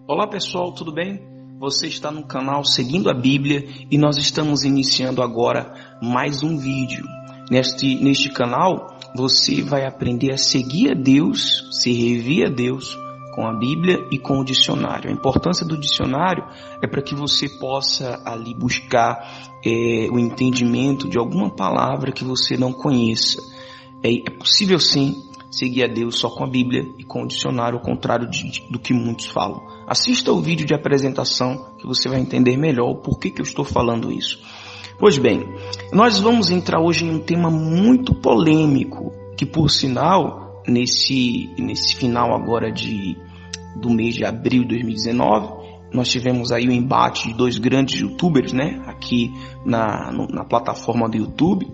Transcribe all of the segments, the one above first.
Olá pessoal, tudo bem? Você está no canal Seguindo a Bíblia e nós estamos iniciando agora mais um vídeo. Neste canal você vai aprender a seguir a Deus, servir a Deus com a Bíblia e com o dicionário. A importância do dicionário é para que você possa ali buscar o entendimento de alguma palavra que você não conheça. É possível sim seguir a Deus só com a Bíblia e com o dicionário, ao contrário do que muitos falam. Assista o vídeo de apresentação que você vai entender melhor o porquê que eu estou falando isso. Pois bem, nós vamos entrar hoje em um tema muito polêmico, que por sinal, nesse final agora do mês de abril de 2019, nós tivemos aí o embate de dois grandes youtubers, né, aqui na plataforma do YouTube,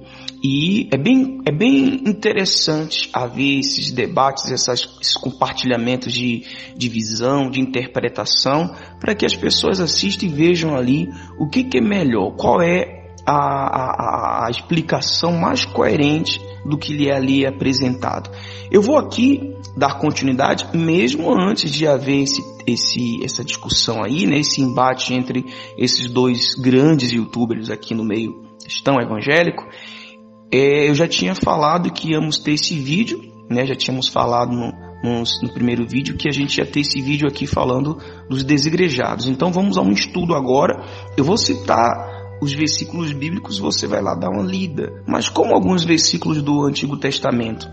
e é bem interessante haver esses debates, esses compartilhamentos de visão, de interpretação, para que as pessoas assistam e vejam ali o que é melhor, qual é a explicação mais coerente do que lhe é ali apresentado. Eu vou aqui dar continuidade, mesmo antes de haver essa discussão aí, né, esse embate entre esses dois grandes youtubers aqui no meio cristão evangélico. Eu já tinha falado que íamos ter esse vídeo, né, já tínhamos falado no primeiro vídeo que a gente ia ter esse vídeo aqui falando dos desigrejados. Então vamos a um estudo agora. Eu vou citar os versículos bíblicos, você vai lá dar uma lida. Mas como alguns versículos do Antigo Testamento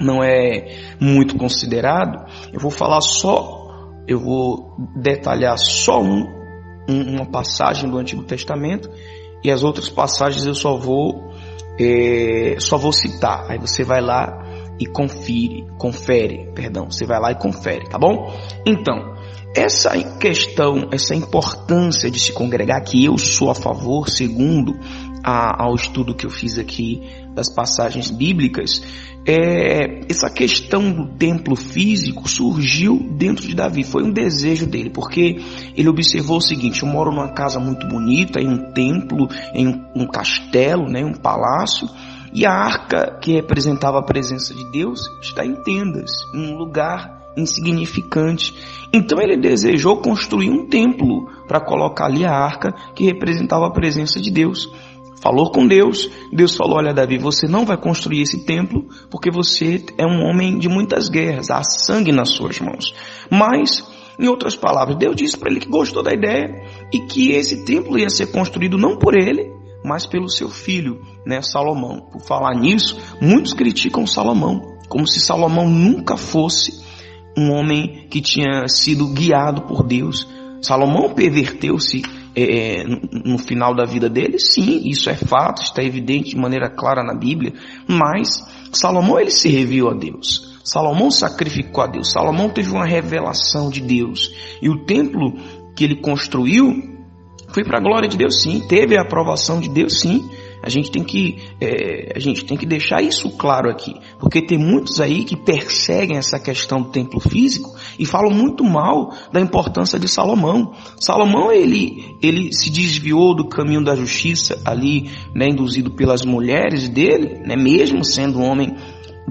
não é muito considerado, eu vou detalhar só uma passagem do Antigo Testamento, e as outras passagens eu só vou citar. Aí você vai lá e confere, você vai lá e confere, tá bom? Então, essa questão, essa importância de se congregar, que eu sou a favor, segundo ao estudo que eu fiz aqui das passagens bíblicas, essa questão do templo físico surgiu dentro de Davi, foi um desejo dele, porque ele observou o seguinte: eu moro numa casa muito bonita, em um templo, em um castelo, né, um palácio, e a arca que representava a presença de Deus está em tendas, em um lugar insignificante. Então ele desejou construir um templo para colocar ali a arca que representava a presença de Deus. Falou com Deus, Deus falou: olha Davi, você não vai construir esse templo porque você é um homem de muitas guerras, há sangue nas suas mãos. Mas, em outras palavras, Deus disse para ele que gostou da ideia e que esse templo ia ser construído não por ele, mas pelo seu filho, né, Salomão. Por falar nisso, muitos criticam Salomão, como se Salomão nunca fosse um homem que tinha sido guiado por Deus. Salomão perverteu-se no final da vida dele, sim, isso é fato, está evidente de maneira clara na Bíblia, mas Salomão, ele serviu a Deus, Salomão sacrificou a Deus, Salomão teve uma revelação de Deus, e o templo que ele construiu foi para a glória de Deus, sim, teve a aprovação de Deus, sim. A gente tem que deixar isso claro aqui, porque tem muitos aí que perseguem essa questão do templo físico e falam muito mal da importância de Salomão. Salomão, ele se desviou do caminho da justiça ali, né, induzido pelas mulheres dele, né, mesmo sendo um homem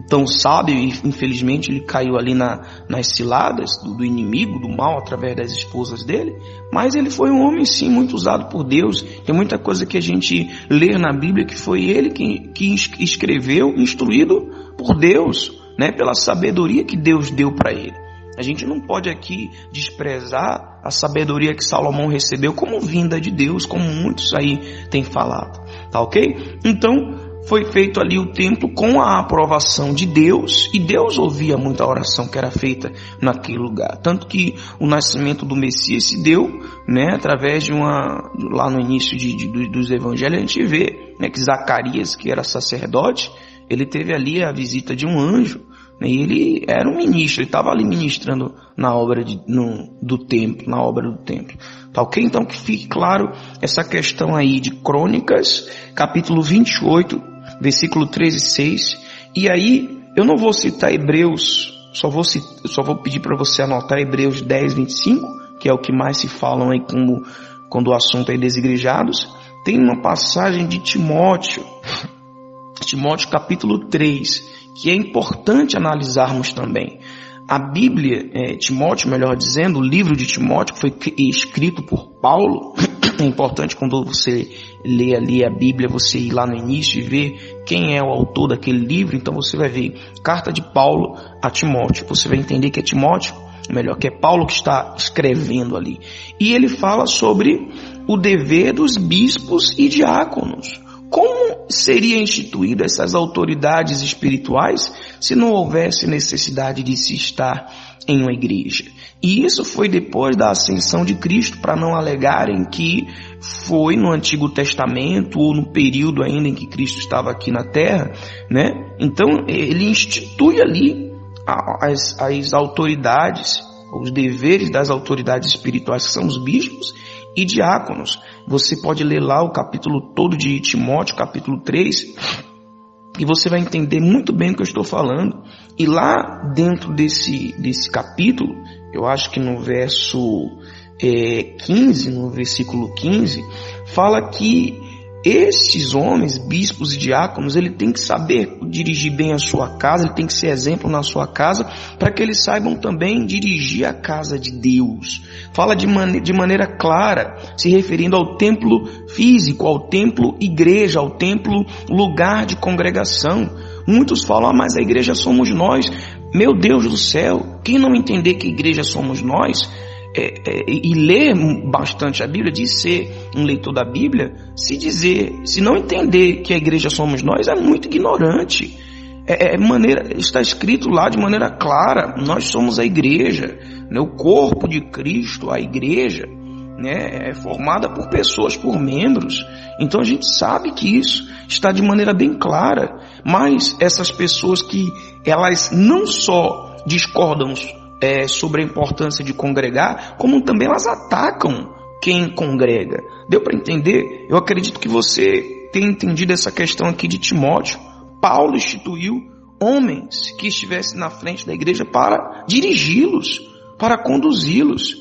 tão sábio, e infelizmente ele caiu ali nas ciladas do inimigo, do mal, através das esposas dele. Mas ele foi um homem sim muito usado por Deus. Tem muita coisa que a gente lê na Bíblia que foi ele que escreveu, instruído por Deus, né, pela sabedoria que Deus deu para ele. A gente não pode aqui desprezar a sabedoria que Salomão recebeu como vinda de Deus, como muitos aí têm falado, tá ok? Então foi feito ali o templo com a aprovação de Deus, e Deus ouvia muita oração que era feita naquele lugar. Tanto que o nascimento do Messias se deu, né, através de lá no início dos evangelhos a gente vê, né, que Zacarias, que era sacerdote, ele teve ali a visita de um anjo, né, e ele era um ministro, ele estava ali ministrando na obra do templo, na obra do templo. Tá ok? Então que fique claro essa questão aí de Crônicas, capítulo 28, versículo 13 e 6. E aí, eu não vou citar Hebreus, só vou pedir para você anotar Hebreus 10, 25, que é o que mais se falam aí quando o assunto é desigrejados. Tem uma passagem de Timóteo capítulo 3, que é importante analisarmos também. a Bíblia, Timóteo, melhor dizendo, o livro de Timóteo foi escrito por Paulo. É importante quando você lê ali a Bíblia, você ir lá no início e ver quem é o autor daquele livro. Então você vai ver carta de Paulo a Timóteo. Você vai entender que é Timóteo, melhor, que é Paulo que está escrevendo ali. E ele fala sobre o dever dos bispos e diáconos. Como seria instituído essas autoridades espirituais se não houvesse necessidade de se estar em uma igreja? E isso foi depois da ascensão de Cristo, para não alegarem que foi no Antigo Testamento ou no período ainda em que Cristo estava aqui na Terra, né? Então ele institui ali as autoridades, os deveres das autoridades espirituais, que são os bispos e diáconos. Você pode ler lá o capítulo todo de Timóteo, capítulo 3, e você vai entender muito bem o que eu estou falando. E lá dentro desse capítulo, eu acho que no verso 15, no versículo 15, fala que esses homens, bispos e diáconos, ele tem que saber dirigir bem a sua casa, ele tem que ser exemplo na sua casa, para que eles saibam também dirigir a casa de Deus. Fala de maneira clara, se referindo ao templo físico, ao templo igreja, ao templo lugar de congregação. Muitos falam, mas a igreja somos nós. Meu Deus do céu, quem não entender que a igreja somos nós, e ler bastante a Bíblia, diz ser um leitor da Bíblia, se não entender que a igreja somos nós, é muito ignorante. Está escrito lá de maneira clara, nós somos a igreja, né? O corpo de Cristo, a igreja, né? É formada por pessoas, por membros. Então a gente sabe que isso está de maneira bem clara, mas essas pessoas que elas não só discordam sobre a importância de congregar, como também elas atacam quem congrega. Deu para entender? Eu acredito que você tenha entendido essa questão aqui de Timóteo. Paulo instituiu homens que estivessem na frente da igreja para dirigi-los, para conduzi-los.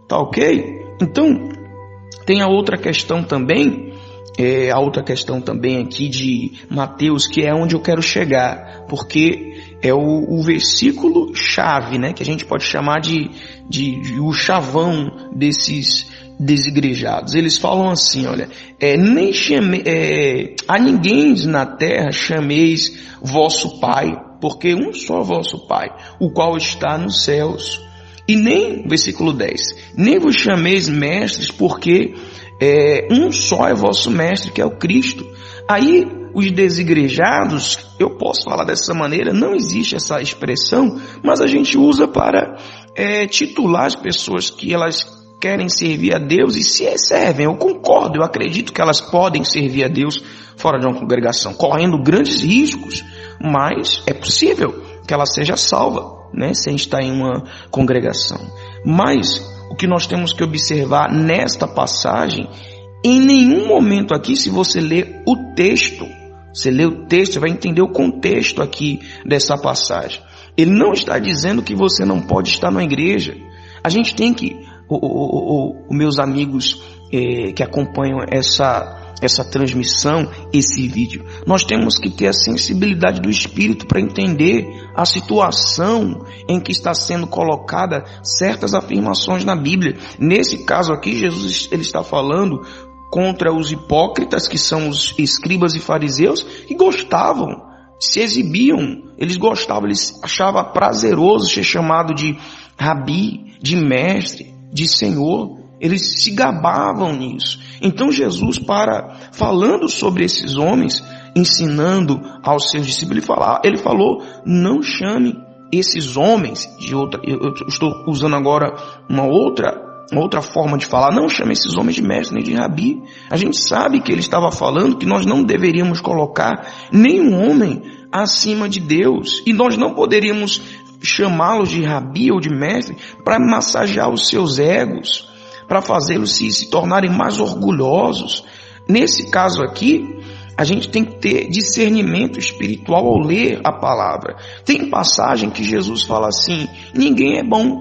Tá ok? Então, tem a outra questão também, aqui de Mateus, que é onde eu quero chegar, porque é o versículo chave, né, que a gente pode chamar de o chavão desses desigrejados. Eles falam assim, olha, a ninguém na terra chameis vosso Pai, porque um só vosso Pai, o qual está nos céus. E nem, versículo 10, nem vos chameis mestres, porque um só é vosso mestre, que é o Cristo. Aí, os desigrejados, eu posso falar dessa maneira, não existe essa expressão, mas a gente usa para titular as pessoas que elas querem servir a Deus e se servem. Eu concordo, eu acredito que elas podem servir a Deus fora de uma congregação, correndo grandes riscos, mas é possível que ela seja salva, né, sem estar em uma congregação. Mas o que nós temos que observar nesta passagem, em nenhum momento aqui, se você ler o texto, você vai entender o contexto aqui dessa passagem. Ele não está dizendo que você não pode estar na igreja. A gente tem que, meus amigos que acompanham essa transmissão, esse vídeo, nós temos que ter a sensibilidade do Espírito para entender a situação em que está sendo colocada certas afirmações na Bíblia. Nesse caso aqui, Jesus ele está falando contra os hipócritas, que são os escribas e fariseus, que gostavam, se exibiam, eles achavam prazeroso ser chamado de rabi, de mestre, de senhor. Eles se gabavam nisso. Então Jesus, falando sobre esses homens, ensinando aos seus discípulos, ele falou, não chame esses homens de outra, eu estou usando agora uma outra forma de falar, não chame esses homens de mestre nem de rabi. A gente sabe que ele estava falando que nós não deveríamos colocar nenhum homem acima de Deus, e nós não poderíamos chamá-los de rabi ou de mestre para massagear os seus egos, para fazê-los se tornarem mais orgulhosos. Nesse caso aqui, a gente tem que ter discernimento espiritual ao ler a palavra. Tem passagem que Jesus fala assim, ninguém é bom,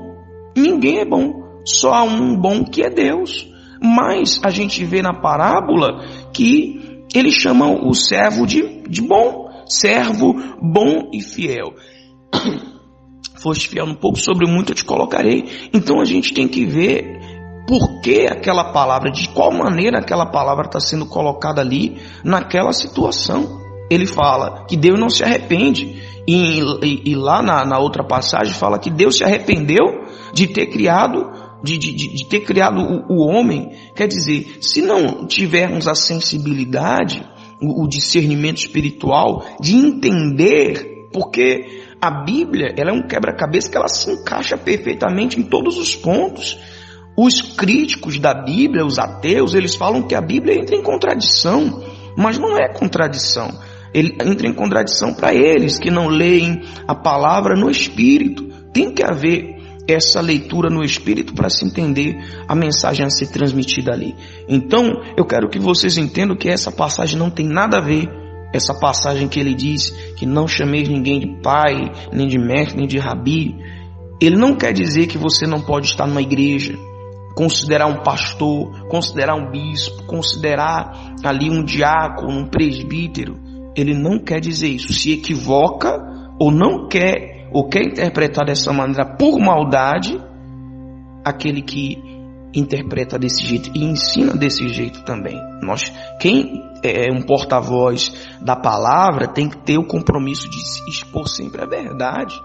só há um bom que é Deus. Mas a gente vê na parábola que eles chamam o servo de bom, servo bom e fiel. foste fiel no pouco, sobre muito eu te colocarei. Então a gente tem que ver por que aquela palavra, de qual maneira aquela palavra está sendo colocada ali naquela situação. Ele fala que Deus não se arrepende. E lá na outra passagem fala que Deus se arrependeu de ter criado, de ter criado o homem. Quer dizer, se não tivermos a sensibilidade, o discernimento espiritual de entender, porque a Bíblia, ela é um quebra-cabeça que ela se encaixa perfeitamente em todos os pontos. Os críticos da Bíblia, os ateus, eles falam que a Bíblia entra em contradição, mas não é contradição. Ele entra em contradição para eles que não leem a palavra no Espírito. Tem que haver essa leitura no Espírito para se entender a mensagem a ser transmitida ali. Então, eu quero que vocês entendam que essa passagem não tem nada a ver. Essa passagem que ele diz que não chameis ninguém de pai, nem de mestre, nem de rabi. Ele não quer dizer que você não pode estar numa igreja, considerar um pastor, considerar um bispo, considerar ali um diácono, um presbítero. Ele não quer dizer isso. Se equivoca ou não quer, ou quer interpretar dessa maneira por maldade, aquele que interpreta desse jeito e ensina desse jeito também. Quem é um porta-voz da palavra tem que ter o compromisso de expor sempre a verdade.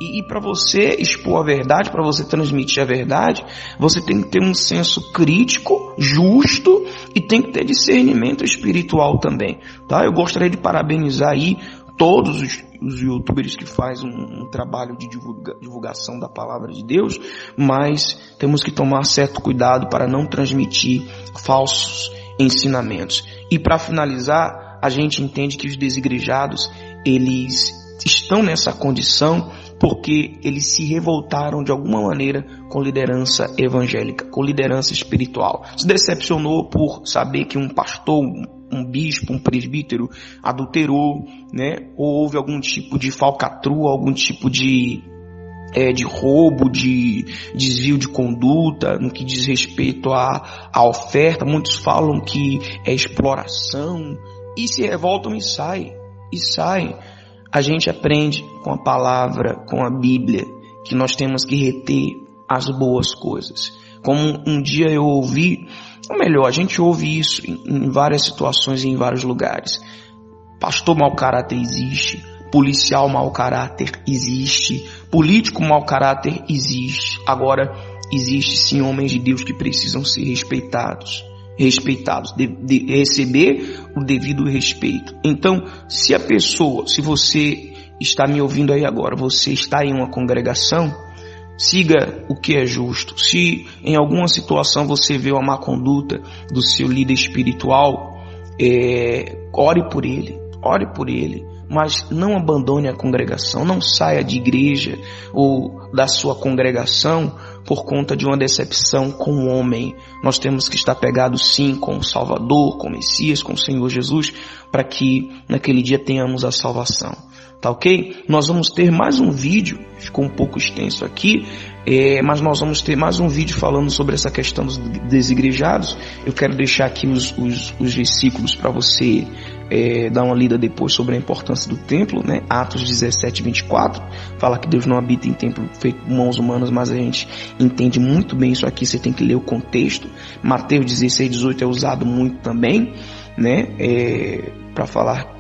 E para você expor a verdade, para você transmitir a verdade, você tem que ter um senso crítico, justo, e tem que ter discernimento espiritual também, tá? Eu gostaria de parabenizar aí todos os youtubers que fazem um trabalho de divulgação da palavra de Deus, mas temos que tomar certo cuidado para não transmitir falsos ensinamentos. E para finalizar, a gente entende que os desigrejados, eles estão nessa condição porque eles se revoltaram de alguma maneira com liderança evangélica, com liderança espiritual. Se decepcionou por saber que um pastor, um bispo, um presbítero adulterou, né? Ou houve algum tipo de falcatrua, algum tipo de roubo, de desvio de conduta, no que diz respeito à oferta. Muitos falam que é exploração, e se revoltam e saem. A gente aprende com a palavra, com a Bíblia, que nós temos que reter as boas coisas. Como um dia eu ouvi, ou melhor, a gente ouve isso em várias situações e em vários lugares. Pastor mau caráter existe, policial mau caráter existe, político mau caráter existe. Agora, existe sim homens de Deus que precisam ser respeitados, de receber o devido respeito. Então, se você está me ouvindo aí agora, você está em uma congregação, siga o que é justo. Se em alguma situação você vê uma má conduta do seu líder espiritual, ore por ele, mas não abandone a congregação, não saia de igreja ou da sua congregação por conta de uma decepção com o homem. Nós temos que estar pegados sim com o Salvador, com o Messias, com o Senhor Jesus, para que naquele dia tenhamos a salvação. Tá ok? Nós vamos ter mais um vídeo, ficou um pouco extenso aqui, mas nós vamos ter mais um vídeo falando sobre essa questão dos desigrejados. Eu quero deixar aqui os versículos para você dar uma lida depois sobre a importância do templo, né? Atos 17, 24, fala que Deus não habita em templo feito por mãos humanas, mas a gente entende muito bem isso aqui, você tem que ler o contexto. Mateus 16, 18 é usado muito também, né? Para falar,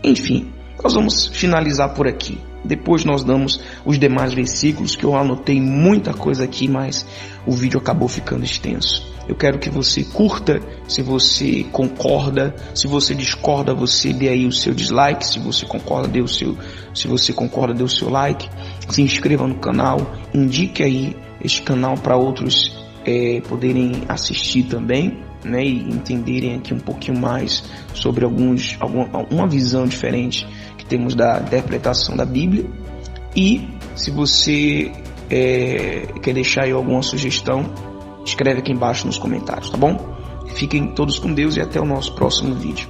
enfim. Nós vamos finalizar por aqui. Depois nós damos os demais versículos, que eu anotei muita coisa aqui, mas o vídeo acabou ficando extenso. Eu quero que você curta, se você concorda, se você discorda, você dê aí o seu dislike, se você concorda, dê o seu like, se inscreva no canal, indique aí este canal para outros poderem assistir também, né, e entenderem aqui um pouquinho mais sobre uma visão diferente que temos da interpretação da Bíblia. E se você quer deixar aí alguma sugestão, escreve aqui embaixo nos comentários, tá bom? Fiquem todos com Deus e até o nosso próximo vídeo.